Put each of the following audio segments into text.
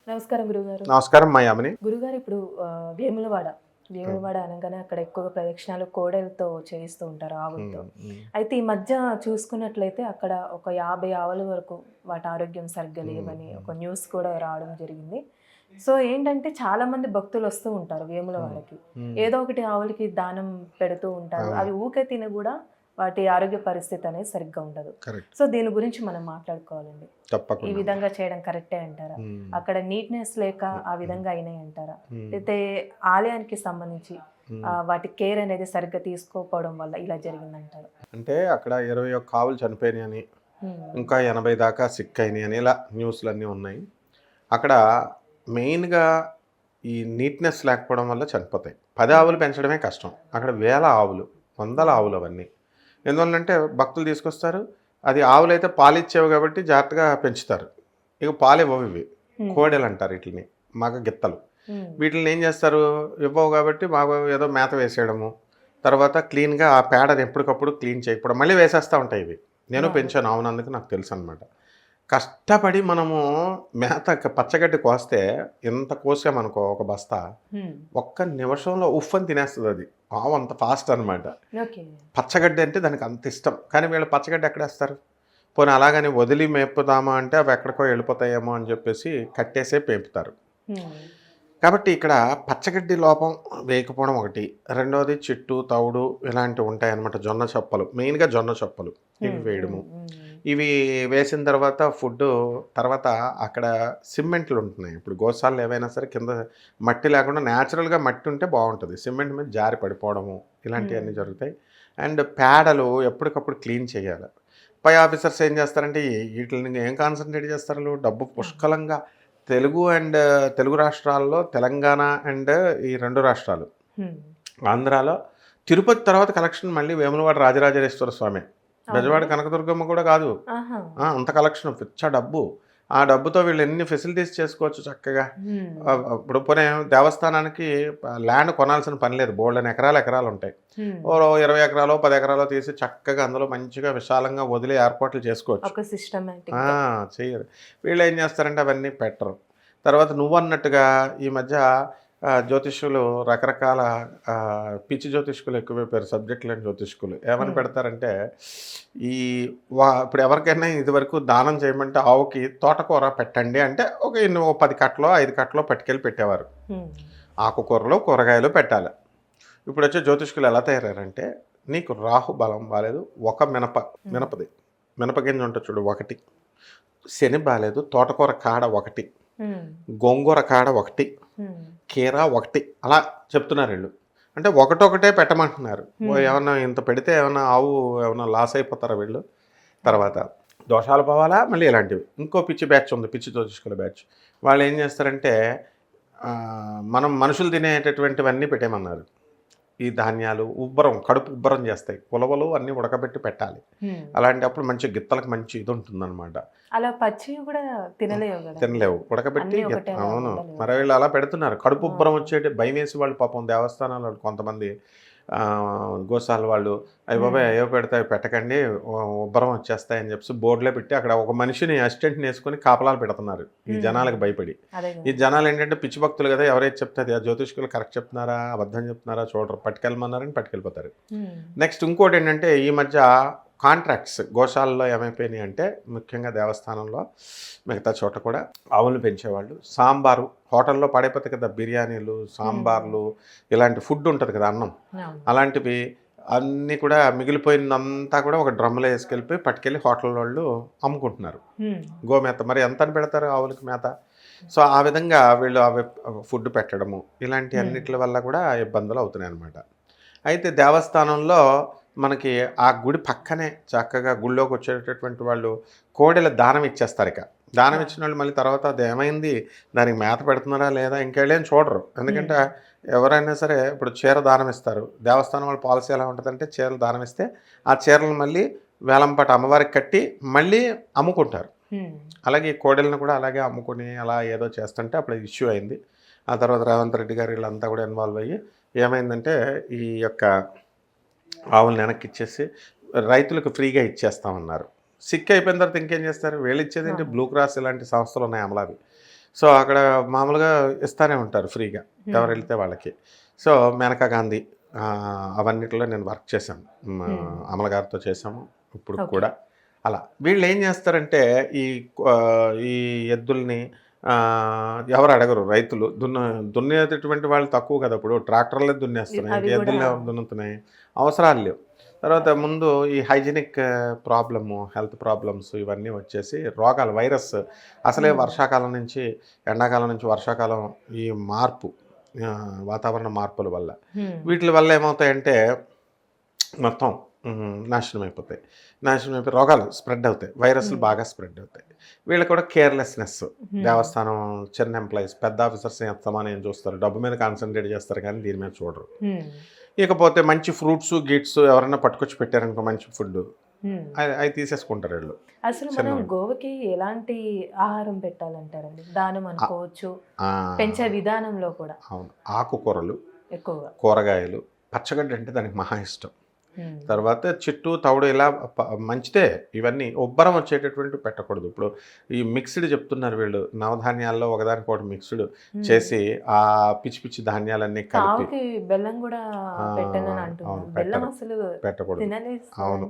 నమస్కారం గురుగారు. నమస్కారం మా యామిని. గురుగారు ఇప్పుడు వేములవాడ, వేములవాడ అనగానే అక్కడ ఎక్కువగా ప్రదక్షిణాలు కోడెలతో చేయిస్తూ ఉంటారు ఆవులతో. అయితే ఈ మధ్య చూసుకున్నట్లయితే అక్కడ ఒక 50 ఆవుల వరకు వాటి ఆరోగ్యం సరిగ్గా లేవని ఒక న్యూస్ కూడా రావడం జరిగింది. సో ఏంటంటే చాలా మంది భక్తులు వస్తూ ఉంటారు వేములవాడకి. ఏదో ఒకటి ఆవులకి దానం పెడుతూ ఉంటారు. అవి ఊకే తిని కూడా వాటి ఆరోగ్య పరిస్థితి అనేది సరిగ్గా ఉండదు. సో దీని గురించి మనం మాట్లాడుకోవాలండి. ఈ విధంగా చేయడం కరెక్టే అంటారా? అక్కడ నీట్నెస్ లేక ఆ విధంగా అయినాయి అంటారా? అయితే ఆలయానికి సంబంధించి వాటి కేర్ అనేది సరిగ్గా తీసుకోకపోవడం వల్ల ఇలా జరిగిందంటారు? అంటే అక్కడ 21 ఆవులు చనిపోయినాయని, ఇంకా 80 దాకా సిక్ అయినాయి అని ఇలా న్యూస్లు అన్నీ ఉన్నాయి. అక్కడ మెయిన్గా ఈ నీట్నెస్ లేకపోవడం వల్ల చనిపోతాయి. 10 ఆవులు పెంచడమే కష్టం, అక్కడ వేల ఆవులు, వందల ఆవులు అవన్నీ. ఎందువల్లంటే భక్తులు తీసుకొస్తారు, అది ఆవులు అయితే పాలు ఇచ్చేవి కాబట్టి జాగ్రత్తగా పెంచుతారు. ఇక పాలు ఇవ్వవు, ఇవి కోడెలు అంటారు వీటిని, మగ గిత్తలు. వీటిని ఏం చేస్తారు, ఇవ్వవు కాబట్టి బాగా ఏదో మేత వేసేయడము, తర్వాత క్లీన్గా ఆ పేడని ఎప్పటికప్పుడు క్లీన్ చేయకపోవడం, మళ్ళీ వేసేస్తూ ఉంటాయి ఇవి. నేను పెంచాను అవునందుకు నాకు తెలుసు అనమాట. కష్టపడి మనము మేత పచ్చగడ్డి కోస్తే ఎంత కోసామనుకో ఒక బస్తా, ఒక్క నిమిషంలో ఉఫ్ అని తినేస్తుంది అది. ఆవు అంత ఫాస్ట్ అనమాట. పచ్చగడ్డి అంటే దానికి అంత ఇష్టం, కానీ వీళ్ళు పచ్చగడ్డి ఎక్కడేస్తారు? పోనీ అలాగని వదిలి మేపుదామా అంటే అవి ఎక్కడికో వెళ్ళిపోతాయేమో అని చెప్పేసి కట్టేసే మేపుతారు. కాబట్టి ఇక్కడ పచ్చగడ్డి లోపం వేయకపోవడం ఒకటి, రెండవది చెట్టు తవుడు ఇలాంటివి ఉంటాయన్నమాట. జొన్న చప్పలు, మెయిన్గా జొన్న చప్పలు ఇవి వేయడము. ఇవి వేసిన తర్వాత ఫుడ్ తర్వాత అక్కడ సిమెంట్లు ఉంటున్నాయి. ఇప్పుడు గోశాలలో ఏవైనా సరే కింద మట్టి లేకుండా న్యాచురల్గా మట్టి ఉంటే బాగుంటుంది, సిమెంట్ మీద జారి పడిపోవడము ఇలాంటివన్నీ జరుగుతాయి. అండ్ పేడలు ఎప్పటికప్పుడు క్లీన్ చేయాలి. పై ఆఫీసర్స్ ఏం చేస్తారంటే వీటిని ఏం కాన్సన్ట్రేట్ చేస్తారు, డబ్బు పుష్కలంగా తెలుగు రాష్ట్రాల్లో తెలంగాణ అండ్ ఈ 2 రాష్ట్రాలు ఆంధ్రాలో తిరుపతి తర్వాత కలెక్షన్ మళ్ళీ వేములవాడ రాజరాజేశ్వర స్వామి, బెజవాడ కనకదుర్గమ్మ కూడా కాదు, అంత కలెక్షన్ పిచ్చ డబ్బు. ఆ డబ్బుతో వీళ్ళు ఎన్ని ఫెసిలిటీస్ చేసుకోవచ్చు చక్కగా. ఇప్పుడు పోనీ దేవస్థానానికి ల్యాండ్ కొనాల్సిన పని లేదు, బోల్డెన్ ఎకరాలు ఉంటాయి. ఓ 20 ఎకరాలు 10 ఎకరాలు తీసి చక్కగా అందులో మంచిగా విశాలంగా వదిలే ఏర్పాట్లు చేసుకోవచ్చు. చెయ్యరు. వీళ్ళు ఏం చేస్తారంటే అవన్నీ పెట్టరు. తర్వాత నువ్వు అన్నట్టుగా ఈ మధ్య జ్యోతిష్యులు రకరకాల పిచ్చి జ్యోతిష్కులు ఎక్కువైపోయారు, సబ్జెక్ట్ లేని జ్యోతిష్కులు. ఏమని పెడతారంటే ఇప్పుడు ఎవరికైనా ఇదివరకు దానం చేయమంటే ఆవుకి తోటకూర పెట్టండి అంటే ఒక 10 కట్టలో 5 కట్టలో పట్టుకెళ్ళి పెట్టేవారు. ఆకుకూరలు కూరగాయలు పెట్టాలి. ఇప్పుడు వచ్చే జ్యోతిష్కులు ఎలా తయారంటే, నీకు రాహు బలం బాగాలేదు, ఒక మినపగింజ ఉంటుంది చూడు 1, శని బాగాలేదు తోటకూర కాడ 1, గోంగూర కాడ 1, కీరా 1 అలా చెప్తున్నారు వీళ్ళు. అంటే ఒకటొకటే పెట్టమంటున్నారు. ఏమన్నా ఇంత పెడితే ఏమన్నా ఆవు ఏమన్నా లాస్ అయిపోతారా వీళ్ళు? తర్వాత దోషాలు పోవాలా మళ్ళీ ఇలాంటివి. ఇంకో పిచ్చి బ్యాచ్ ఉంది, పిచ్చి జ్యోతిష్కుల బ్యాచ్. వాళ్ళు ఏం చేస్తారంటే మనం మనుషులు తినేటటువంటివన్నీ పెట్టేయమన్నారు. ఈ ధాన్యాలు కడుపు ఉబ్బరం చేస్తాయి, ఉలవలు అన్నీ ఉడకబెట్టి పెట్టాలి. అలాంటప్పుడు మంచి గిత్తలకు మంచి ఇది ఉంటుందన్నమాట. అలా పచ్చి కూడా తినలేవు, ఉడకబెట్టి. అవును, మరి వీళ్ళు అలా పెడుతున్నారు. కడుపు ఉబ్బరం వచ్చేటి భయం వేసి వాళ్ళు పాపం దేవస్థానాలు కొంతమంది గోశాల వాళ్ళు అయ్యి బాబాయ్ అయ్యో పెడతాయి పెట్టకండి ఉబ్బరం వచ్చేస్తాయని చెప్పి బోర్డులో పెట్టి అక్కడ ఒక మనిషిని అసిస్టెంట్ని వేసుకొని కాపలాలు పెడుతున్నారు ఈ జనాలకు భయపడి. ఈ జనాలు ఏంటంటే పిచ్చి భక్తులు కదా, ఎవరైతే చెప్తారు ఆ జ్యోతిష్కులు కరెక్ట్ చెప్తున్నారా అబద్ధం చెప్తున్నారా చూడరు, పట్టుకెళ్ళమన్నారని పట్టుకెళ్ళిపోతారు. నెక్స్ట్ ఇంకోటి ఏంటంటే ఈ మధ్య కాంట్రాక్ట్స్ గోశాలలో ఏమైపోయినాయి అంటే, ముఖ్యంగా దేవస్థానంలో మిగతా చోట కూడా ఆవులు పెంచేవాళ్ళు సాంబారు హోటల్లో పడైపోతాయి కదా, బిర్యానీలు సాంబార్లు ఇలాంటి ఫుడ్ ఉంటుంది కదా, అన్నం అలాంటివి అన్నీ కూడా మిగిలిపోయినంతా కూడా ఒక డ్రమ్లో వేసుకెళ్ళిపోయి పట్టుకెళ్ళి హోటల్ వాళ్ళు అమ్ముకుంటున్నారు. గోమేత మరి ఎంత అని పెడతారు ఆవులకి మేత. సో ఆ విధంగా వీళ్ళు అవి ఫుడ్ పెట్టడము ఇలాంటి అన్నిటి వల్ల కూడా ఇబ్బందులు అవుతున్నాయి అన్నమాట. అయితే దేవస్థానంలో మనకి ఆ గుడి పక్కనే చక్కగా గుళ్ళోకి వచ్చేటటువంటి వాళ్ళు కోడెల దానం ఇచ్చేస్తారు. ఇక దానం ఇచ్చిన వాళ్ళు మళ్ళీ తర్వాత అది ఏమైంది, దానికి మేత పెడుతున్నారా లేదా ఇంకేళ్ళేం చూడరు. ఎందుకంటే ఎవరైనా సరే ఇప్పుడు చీర దానం ఇస్తారు, దేవస్థానం వాళ్ళ పాలసీ ఎలా ఉంటుందంటే చీరలు దానం ఇస్తే ఆ చీరలు మళ్ళీ వేలంపాట అమ్మవారికి కట్టి మళ్ళీ అమ్ముకుంటారు. అలాగే కోడెలను కూడా అలాగే అమ్ముకుని అలా ఏదో చేస్తుంటే అప్పుడు ఇష్యూ అయింది. ఆ తర్వాత రేవంత్ రెడ్డి గారు వీళ్ళంతా కూడా ఇన్వాల్వ్ అయ్యి ఏమైందంటే ఈ యొక్క ఆవులను వెనక్కి ఇచ్చేసి రైతులకు ఫ్రీగా ఇచ్చేస్తామన్నారు. సిక్ అయిపోయిన తర్వాత ఇంకేం చేస్తారు, వీళ్ళు ఇచ్చేది ఏంటి, బ్లూ క్రాస్ ఇలాంటి సంస్థలు ఉన్నాయి అమలావి. సో అక్కడ మామూలుగా ఇస్తానే ఉంటారు ఫ్రీగా ఎవరు వెళ్తే వాళ్ళకి. సో మేనకా గాంధీ అవన్నిటిలో నేను వర్క్ చేశాను. అమల గారితో చేసాము ఇప్పుడు కూడా. అలా వీళ్ళు ఏం చేస్తారంటే ఈ ఎద్దుల్ని ఎవరు అడగరు, రైతులు దున్నేటటువంటి వాళ్ళు తక్కువ కదా, ఇప్పుడు ట్రాక్టర్లే దున్నేస్తున్నాయి, ఇంకా ఎద్దులు ఎవరు దున్నుతున్నాయి, అవసరాలు లేవు. తర్వాత ముందు ఈ హైజీనిక్ ప్రాబ్లము, హెల్త్ ప్రాబ్లమ్స్ ఇవన్నీ వచ్చేసి రోగాలు, వైరస్ అసలే వర్షాకాలం నుంచి ఎండాకాలం నుంచి వర్షాకాలం ఈ మార్పు, వాతావరణ మార్పుల వల్ల వీటి వల్ల ఏమవుతాయంటే మొత్తం నాశనం అయిపోయి రోగాలు స్ప్రెడ్ అవుతాయి, వైరస్లు బాగా స్ప్రెడ్ అవుతాయి. వీళ్ళకి కూడా కేర్లెస్నెస్. దేవస్థానం చిన్న ఎంప్లాయీస్, పెద్ద ఆఫీసర్స్ ఎంతమానం ఏం చూస్తారు, డబ్బు మీద కాన్సన్ట్రేట్ చేస్తారు కానీ దీని మీద చూడరు. ఇకపోతే మంచి ఫ్రూట్స్ గిట్స్ ఎవరైనా పట్టుకొచ్చి పెట్టారనుకో మంచి ఫుడ్, అవి తీసేసుకుంటారు వీళ్ళు. అసలు మనం గోవుకి ఎలాంటి ఆహారం పెట్టాలంటారండి? దానం అనుకోవచ్చు, పెంచే విధానంలో కూడా. అవును, ఆకుకూరలు ఎక్కువగా, కూరగాయలు, పచ్చగడ్డి అంటే దానికి మహా ఇష్టం. తర్వాత చెట్టు తవుడు ఇలా మంచిదే. ఇవన్నీ ఉబ్బరం వచ్చేటటువంటి పెట్టకూడదు. ఇప్పుడు ఈ మిక్స్డ్ చెప్తున్నారు వీళ్ళు, నవధాన్యాల్లో ఒకదానికొకటి మిక్స్డ్ చేసి ఆ పిచ్చి పిచ్చి ధాన్యాలన్నీ కలిపి బెల్లం కూడా పెట్టకూడదు. అవును,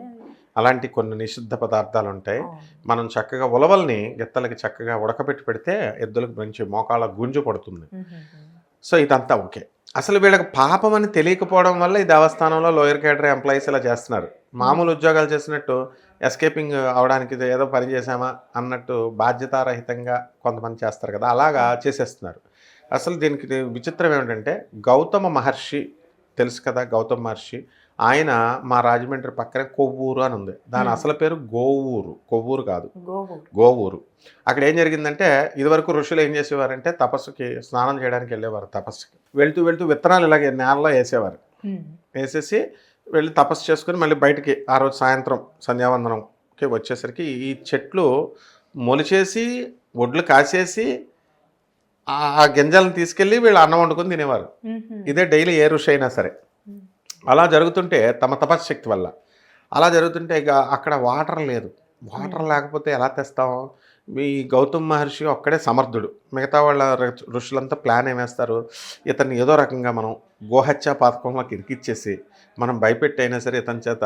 అలాంటి కొన్ని నిషిద్ధ పదార్థాలు ఉంటాయి. మనం చక్కగా ఉలవల్ని గిత్తలకి చక్కగా ఉడకబెట్టి పెడితే ఎద్దులకు మంచి మోకాళ్ళ గుంజు పడుతుంది. సో ఇదంతా ఓకే. అసలు వీళ్ళకి పాపం అని తెలియకపోవడం వల్ల ఈ దేవస్థానంలో లోయర్ కేడర్ ఎంప్లాయీస్ ఇలా చేస్తున్నారు. మామూలు ఉద్యోగాలు చేసినట్టు ఎస్కేపింగ్ అవడానికి ఏదో పని చేసామా అన్నట్టు బాధ్యతారహితంగా కొంతమంది చేస్తారు కదా, అలాగా చేసేస్తున్నారు. అసలు దీనికి విచిత్రం ఏమిటంటే, గౌతమ మహర్షి తెలుసు కదా, గౌతమ మహర్షి ఆయన మా రాజమండ్రి పక్కనే కొవ్వూరు అని ఉంది. దాని అసలు పేరు గోవూరు, కొవ్వూరు కాదు, గోవూరు. అక్కడ ఏం జరిగిందంటే, ఇదివరకు ఋషులు ఏం చేసేవారంటే తపస్సుకి స్నానం చేయడానికి వెళ్ళేవారు. తపస్సుకి వెళ్తూ వెళ్తూ విత్తనాలు ఇలాగే నేలలో వేసేవారు. వేసేసి వెళ్ళి తపస్సు చేసుకుని మళ్ళీ బయటికి ఆ రోజు సాయంత్రం సంధ్యావందనంకి వచ్చేసరికి ఈ చెట్లు మొలిచేసి ఒడ్లు కాసేసి ఆ గింజలను తీసుకెళ్ళి వీళ్ళు అన్నం వండుకొని తినేవారు. ఇదే డైలీ ఏ ఋషి అయినా సరే. అలా జరుగుతుంటే తమ తపశ్శక్తి వల్ల అలా జరుగుతుంటే ఇక అక్కడ వాటర్ లేదు. వాటర్ లేకపోతే ఎలా తెస్తాం? ఈ గౌతమ్ మహర్షి ఒక్కడే సమర్థుడు. మిగతా వాళ్ళ ఋషులంతా ప్లాన్ ఏమేస్తారు, ఇతన్ని ఏదో రకంగా మనం గోహత్య పథకంలోకి ఇరికిచ్చేసి మనం భయపెట్టి అయినా సరే ఇతని చేత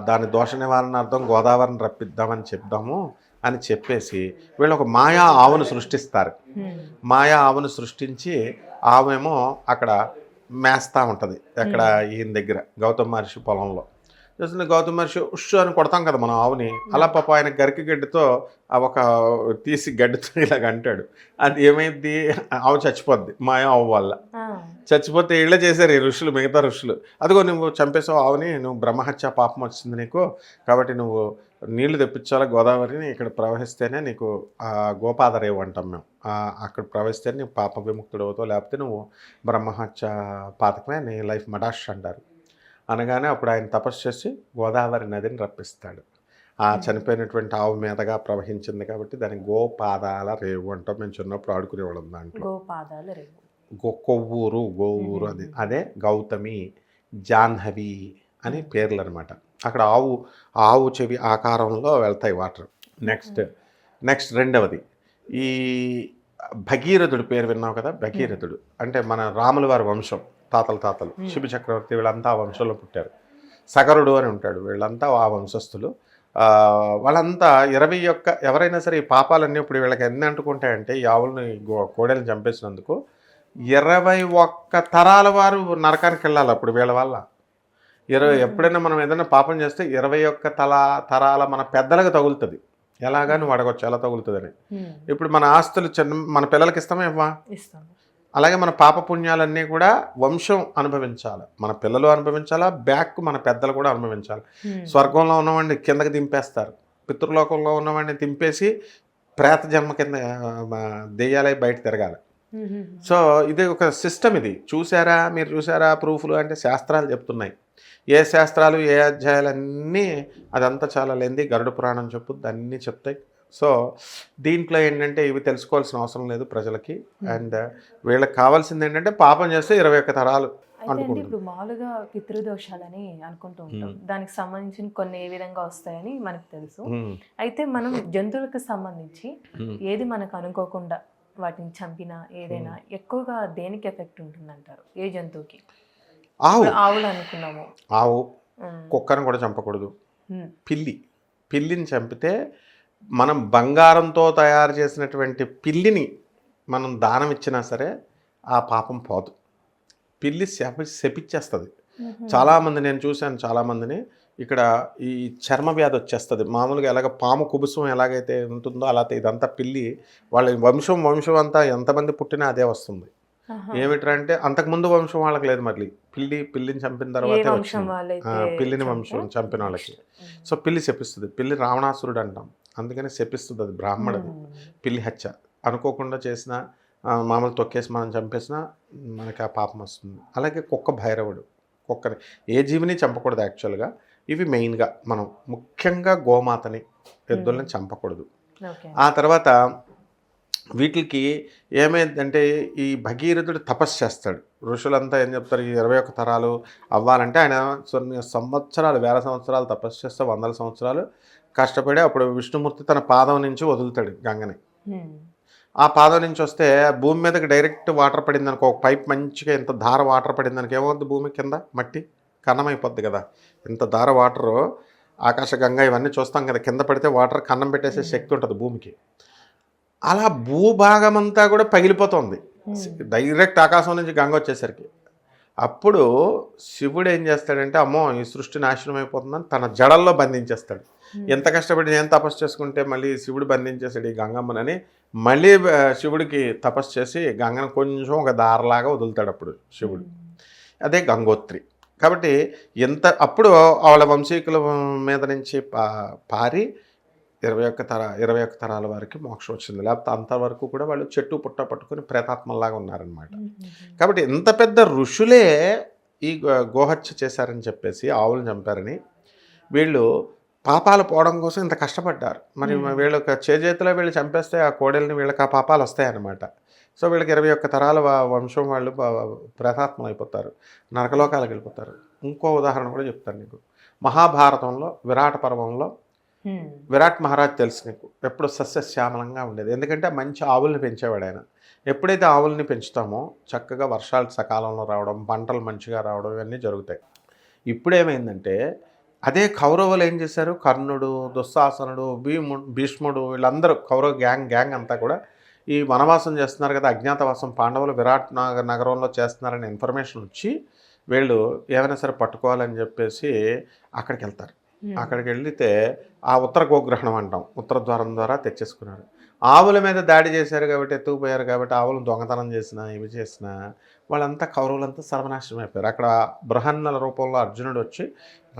దాని దోష నివారణార్థం గోదావరిని రప్పిద్దామని చెప్దాము అని చెప్పేసి వీళ్ళు ఒక మాయా ఆవును సృష్టిస్తారు. మాయా ఆవును సృష్టించి ఆవేమో అక్కడ మేస్తూ ఉంటుంది. ఎక్కడ ఈయన దగ్గర గౌతమ్ మహర్షి పొలంలో చూస్తుంది. గౌతమ్ మహర్షి ఉష్ అని కొడతాం కదా మనం ఆవుని, అలా పాప ఆయన గరికి గడ్డితో ఒక తీసి గడ్డితో ఇలాగ అంటాడు. అది ఏమైంది, ఆవు చచ్చిపోద్ది మాయా ఆవు వల్ల. చచ్చిపోతే ఇళ్ళే చేశారు ఈ ఋషులు, మిగతా ఋషులు. అదిగో నువ్వు చంపేసావు ఆవుని, నువ్వు బ్రహ్మహత్య పాపం వచ్చింది నీకు, కాబట్టి నువ్వు నీళ్లు తెప్పించాలా గోదావరిని, ఇక్కడ ప్రవహిస్తేనే నీకు గోపాదరేవు అంటాం మేము, అక్కడ ప్రవహిస్తేనే నీకు పాప విముక్తుడు అవుతావు, లేకపోతే నువ్వు బ్రహ్మహత్య పాతకమే, నీ లైఫ్ మడాష్ అంటారు. అనగానే అప్పుడు ఆయన తపస్సు చేసి గోదావరి నదిని రప్పిస్తాడు. ఆ చనిపోయినటువంటి ఆవు మీదగా ప్రవహించింది కాబట్టి దాన్ని గోపాదాల రేవు అంటాం. మేము చిన్నప్పుడు ఆడుకునేవాళ్ళం దాంట్లో. గోపాదాల రేవు, కొవ్వూరు, గోవూరు, అదే గౌతమి, జాహ్నవి అని పేర్లు అనమాట. అక్కడ ఆవు చెవి ఆకారంలో వెళ్తాయి వాటర్. నెక్స్ట్ రెండవది ఈ భగీరథుడు పేరు విన్నావు కదా. భగీరథుడు అంటే మన రాముల వారి వంశం, తాతలు శిబి చక్రవర్తి వీళ్ళంతా ఆ వంశంలో పుట్టారు. సగరుడు అని ఉంటాడు, వీళ్ళంతా ఆ వంశస్థులు. వాళ్ళంతా 21 ఎవరైనా సరే ఈ పాపాలన్నీ ఇప్పుడు వీళ్ళకి ఎన్ని అంటుకుంటాయంటే, ఈ ఆవులని కోడెలను చంపేసినందుకు 21 తరాల వారు నరకానికి వెళ్ళాలి అప్పుడు వీళ్ళ వల్ల. ఎప్పుడైనా మనం ఏదైనా పాపం చేస్తే 21 తరాల మన పెద్దలకు తగులుతుంది. ఎలాగా నువ్వు అడగొచ్చు ఎలా తగులుతుందని. ఇప్పుడు మన ఆస్తులు మన పిల్లలకి ఇస్తామా ఇవ్వా? అలాగే మన పాప పుణ్యాలన్నీ కూడా వంశం అనుభవించాలి, మన పిల్లలు అనుభవించాలా, బ్యాక్ మన పెద్దలు కూడా అనుభవించాలి. స్వర్గంలో ఉన్నవాడిని కిందకి దింపేస్తారు, పితృలోకంలో ఉన్నవాడిని దింపేసి ప్రేత జన్మ కింద దెయ్యాలై బయట తిరగాలి. సో ఇది ఒక సిస్టమ్. ఇది మీరు చూసారా ప్రూఫ్లు అంటే శాస్త్రాలు చెప్తున్నాయి. ఏ శాస్త్రాలు ఏ అధ్యాయాలన్నీ అదంతా చాలా లెంది, గరుడ పురాణం చెప్పుద్ది, అన్నీ చెప్తాయి. సో దీంట్లో ఏంటంటే ఇవి తెలుసుకోవాల్సిన అవసరం లేదు ప్రజలకి. అండ్ వీళ్ళకి కావాల్సింది ఏంటంటే పాపం చేస్తే 21 తరాలు అనుకుంటున్నాం. ఇప్పుడు మామూలుగా పితృదోషాలని అనుకుంటూ ఉంటాం, దానికి సంబంధించిన కొన్ని ఏ విధంగా వస్తాయని మనకు తెలుసు. అయితే మనం జంతువులకు సంబంధించి ఏది మనకు అనుకోకుండా వాటిని చంపినా ఏదైనా ఎక్కువగా దేనికి ఎఫెక్ట్ ఉంటుందంటారు? ఏ జంతువుకి? ఆవు ఇప్పుడు ఆవులు అనుకున్నాము. ఆవు ఉమ్, కుక్కను కూడా చంపకూడదు. ఉమ్, పిల్లిని చంపితే మనం బంగారంతో తయారు చేసినటువంటి పిల్లిని మనం దానం ఇచ్చినా సరే ఆ పాపం పోదు. పిల్లి శపిచ్చేస్తుంది. చాలామంది నేను చూశాను, చాలామందిని ఇక్కడ ఈ చర్మ వ్యాధి వచ్చేస్తుంది. మామూలుగా ఎలాగ పాము కుబుసం ఎలాగైతే ఉంటుందో అలా ఇదంతా పిల్లి వాళ్ళ వంశం అంతా ఎంతమంది పుట్టినా అదే వస్తుంది. ఆహా. ఏమిటంటే అంతకుముందు వంశం వాళ్ళకి లేదు, మళ్ళీ పిల్లిని చంపిన ఏ తర్వాతే వంశం వచ్చింది. వాళ్ళైతే పిల్లిని చంపితే వంశం చంపిన వాళ్ళకి. ఉమ్, సో పిల్లి శపిస్తుంది. పిల్లి రావణాసురుడు అంటాం, అందుకని శపిస్తుంది. అది బ్రాహ్మణది. ఉమ్, పిల్లి హత్య అనుకోకుండా చేసిన మామూలు తొక్కేసి మనం చంపేసినా మనకి ఆ పాపం వస్తుంది. అలాగే కుక్క భైరవుడు. కుక్కని ఏ జీవిని చంపకూడదు యాక్చువల్గా. ఇవి మెయిన్గా మనం ముఖ్యంగా గోమాతని, ఎద్దుల్ని చంపకూడదు. ఓకే. ఆ తర్వాత వీటికి ఏమైందంటే ఈ భగీరథుడు తపస్సు చేస్తాడు. ఋషులంతా ఏం చెప్తారు, ఈ 21 తరాలు అవ్వాలంటే ఆయన కొన్ని సంవత్సరాలు, వేల సంవత్సరాలు తపస్సు చేస్తే, వందల సంవత్సరాలు కష్టపడి అప్పుడు విష్ణుమూర్తి తన పాదం నుంచి వదులుతాడు గంగని. ఉమ్, ఆ పాదం నుంచి వస్తే భూమి మీదకి డైరెక్ట్ వాటర్ పడింది అనుకో, ఒక పైప్ మంచిగా ఇంత ధార వాటర్ పడింది అనుకో, ఏమవుద్ది భూమి కింద మట్టి కన్నం కదా. ఇంత ధార వాటరు ఆకాశగంగా ఇవన్నీ చూస్తాం కదా, కింద పడితే వాటర్ కన్నం పెట్టేసే శక్తి ఉంటుంది భూమికి. అలా భూభాగం అంతా కూడా పగిలిపోతుంది డైరెక్ట్ ఆకాశం నుంచి గంగ వచ్చేసరికి. అప్పుడు శివుడు ఏం చేస్తాడంటే, అమ్మో ఈ సృష్టి నాశనం అయిపోతుందని తన జడల్లో బంధించేస్తాడు. ఎంత కష్టపడి నేను తపస్సు చేసుకుంటే మళ్ళీ శివుడు బంధించేసాడు ఈ గంగమ్మనని, మళ్ళీ శివుడికి తపస్సు చేసి గంగను కొంచెం ఒక దారలాగా వదులుతాడు అప్పుడు శివుడు. అదే గంగోత్రి. కాబట్టి అప్పుడు వాళ్ళ వంశీకుల మీద నుంచి పారి 21 తరాల వారికి మోక్షం వచ్చింది. లేకపోతే అంతవరకు కూడా వాళ్ళు చెట్టు పుట్ట పట్టుకుని ప్రేతాత్మల్లాగా ఉన్నారనమాట. కాబట్టి ఇంత పెద్ద ఋషులే ఈ గోహత్య చేశారని చెప్పేసి, ఆవులను చంపారని, వీళ్ళు పాపాలు పోవడం కోసం ఇంత కష్టపడ్డారు. మరి వీళ్ళ చేతిలో వీళ్ళు చంపేస్తే ఆ కోడెల్ని వీళ్ళకి ఆ పాపాలు వస్తాయన్నమాట. సో వీళ్ళకి 21 తరాల వంశం వాళ్ళు ప్రేతాత్మలు అయిపోతారు, నరకలోకాలకు వెళ్ళిపోతారు. ఇంకో ఉదాహరణ కూడా చెప్తాను నీకు. మహాభారతంలో విరాట పర్వంలో విరాట్ మహారాజ్ తెలుసు నీకు, ఎప్పుడు సస్యశ్యామలంగా ఉండేది. ఎందుకంటే మంచి ఆవుల్ని పెంచేవాడు ఆయన. ఎప్పుడైతే ఆవుల్ని పెంచుతామో చక్కగా వర్షాలు సకాలంలో రావడం, పంటలు మంచిగా రావడం ఇవన్నీ జరుగుతాయి. ఇప్పుడేమైందంటే అదే కౌరవులు ఏం చేశారు, కర్ణుడు, దుశ్శాసనుడు, భీష్ముడు వీళ్ళందరూ కౌరవ గ్యాంగ్ అంతా కూడా ఈ వనవాసం చేస్తున్నారు కదా, అజ్ఞాతవాసం, పాండవులు విరాట్ నగరంలో చేస్తున్నారనే ఇన్ఫర్మేషన్ వచ్చి వీళ్ళు ఏమైనా సరే పట్టుకోవాలని చెప్పేసి అక్కడికి వెళ్తారు. అక్కడికి వెళ్తే ఆ ఉత్తర గోగ్రహణం అంటాం, ఉత్తర ద్వారం ద్వారా తెచ్చేసుకున్నారు. ఆవుల మీద దాడి చేశారు కాబట్టి, ఎత్తుకుపోయారు కాబట్టి, ఆవులను దొంగతనం చేసినా ఇవి చేసినా వాళ్ళంతా కౌరవులంతా సర్వనాశనం అయిపోయారు. అక్కడ బృహన్నల రూపంలో అర్జునుడు వచ్చి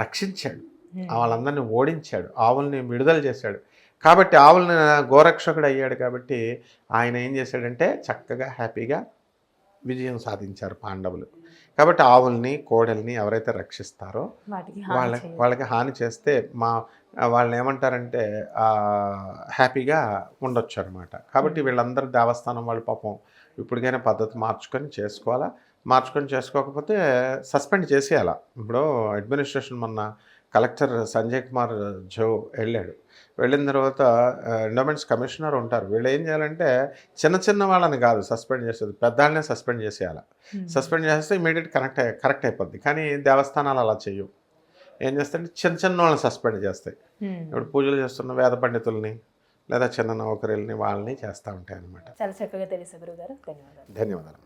రక్షించాడు, వాళ్ళందరినీ ఓడించాడు, ఆవుల్ని విడుదల చేశాడు. కాబట్టి ఆవులని గోరక్షకుడు అయ్యాడు. కాబట్టి ఆయన ఏం చేశాడంటే చక్కగా హ్యాపీగా విజయం సాధించారు పాండవులు. కాబట్టి ఆవుల్ని, కోడెల్ని ఎవరైతే రక్షిస్తారో వాళ్ళకి హాని చేస్తే వాళ్ళని ఏమంటారంటే హ్యాపీగా ఉండొచ్చు అనమాట. కాబట్టి వీళ్ళందరూ దేవస్థానం వాళ్ళు పాపం ఇప్పటికైనా పద్ధతి మార్చుకొని చేసుకోవాలా. మార్చుకొని చేసుకోకపోతే సస్పెండ్ చేసేయాలా. ఇప్పుడు అడ్మినిస్ట్రేషన్ మొన్న కలెక్టర్ సంజయ్ కుమార్ జో వెళ్ళిన తర్వాత ఎండోమెంట్స్ కమిషనర్ ఉంటారు. వీళ్ళు ఏం చేయాలంటే చిన్న వాళ్ళని కాదు సస్పెండ్ చేసేది, పెద్దవాళ్ళనే సస్పెండ్ చేసేయాలి. సస్పెండ్ చేస్తే ఇమీడియట్ కరెక్ట్ అయిపోద్ది. కానీ దేవస్థానాలు అలా చేయవు. ఏం చేస్తాయంటే చిన్న వాళ్ళని సస్పెండ్ చేస్తాయి. ఇప్పుడు పూజలు చేస్తున్న వేద పండితుల్ని లేదా చిన్న నౌకరీల్ని వాళ్ళని చేస్తూ ఉంటాయి అన్నమాట. చాలా చక్కగా తెలుసు గురుగారు. ధన్యవాదాలు. ధన్యవాదాలు.